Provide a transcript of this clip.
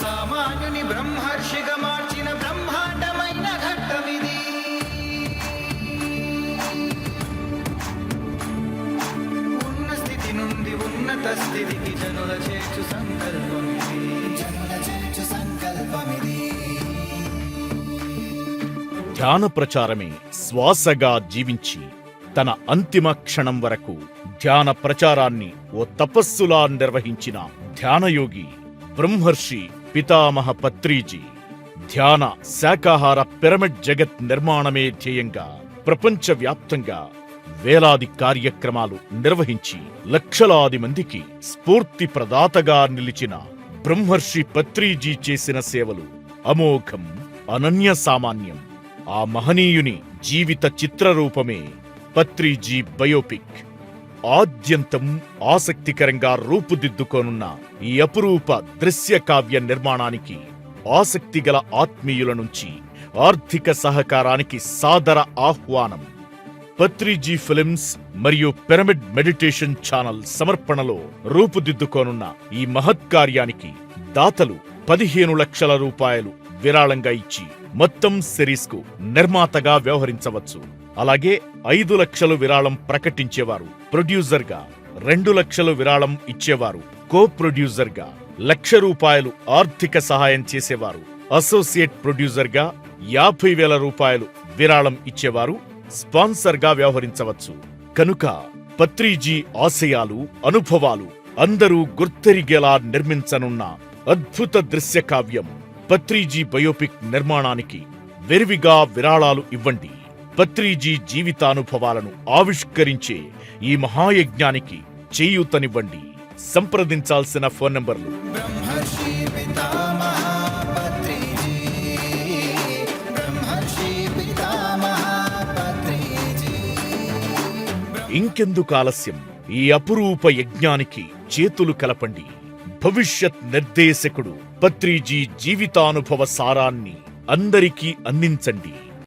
సామాన్యుని బ్రహ్మర్షిగా మార్చిన బ్రహ్మాండమైన ఘట్టమిది. ఉన్న స్థితి నుండి ఉన్నత స్థితికి జనుల చేర్చు సంకల్పమిది. ధ్యాన ప్రచారమే శ్వాసగా జీవించి తన అంతిమ క్షణం వరకు ధ్యాన ప్రచారాన్ని ఓ తపస్సులా నిర్వహించిన ధ్యానయోగి బ్రహ్మర్షి పితామహ పత్రిజీ. ధ్యాన శాకాహార పిరమిడ్ జగత్ నిర్మాణమే ధ్యేయంగా ప్రపంచవ్యాప్తంగా వేలాది కార్యక్రమాలు నిర్వహించి లక్షలాది మందికి స్ఫూర్తి ప్రదాతగా నిలిచిన బ్రహ్మర్షి పత్రిజీ చేసిన సేవలు అమోఘం, అనన్యసామాన్యం. ఆ మహనీయుని జీవిత చిత్రరూపమే పత్రిజీ బయోపిక్. ఆద్యంతం ఆసక్తికరంగా రూపుదిద్దుకోనున్న ఈ అపురూప దృశ్య కావ్య నిర్మాణానికి ఆసక్తిగల ఆత్మీయుల నుంచి ఆర్థిక సహకారానికి సాదర ఆహ్వానం. పత్రిజీ ఫిల్మ్స్ మరియు పిరమిడ్ మెడిటేషన్ ఛానల్ సమర్పణలో రూపుదిద్దుకోనున్న ఈ మహత్కార్యానికి దాతలు 15 లక్షల రూపాయలు విరాళంగా ఇచ్చి మొత్తం సిరీస్కు నిర్మాతగా వ్యవహరించవచ్చు. అలాగే 5 లక్షలు విరాళం ప్రకటించేవారు ప్రొడ్యూసర్గా, 2 లక్షలు విరాళం ఇచ్చేవారు కో ప్రొడ్యూసర్గా, 1,00,000 రూపాయలు ఆర్థిక సహాయం చేసేవారు అసోసియేట్ ప్రొడ్యూసర్గా, 50,000 రూపాయలు విరాళం ఇచ్చేవారు స్పాన్సర్గా వ్యవహరించవచ్చు. కనుక పత్రిజీ ఆశయాలు, అనుభవాలు అందరూ గుర్తెరిగేలా నిర్మించనున్న అద్భుత దృశ్య కావ్యం పత్రిజీ బయోపిక్ నిర్మాణానికి వెరివిగా విరాళాలు ఇవ్వండి. పత్రిజీ జీవితానుభవాలను ఆవిష్కరించే ఈ మహాయజ్ఞానికి చేయూతనివ్వండి. సంప్రదించాల్సిన ఫోన్ నంబర్లు: ఇంకెందుకు ఆలస్యం? ఈ అపురూప యజ్ఞానికి చేతులు కలపండి. భవిష్యత్ నిర్దేశకుడు పత్రిజీ జీవితానుభవ సారాన్ని అందరికీ అందించండి.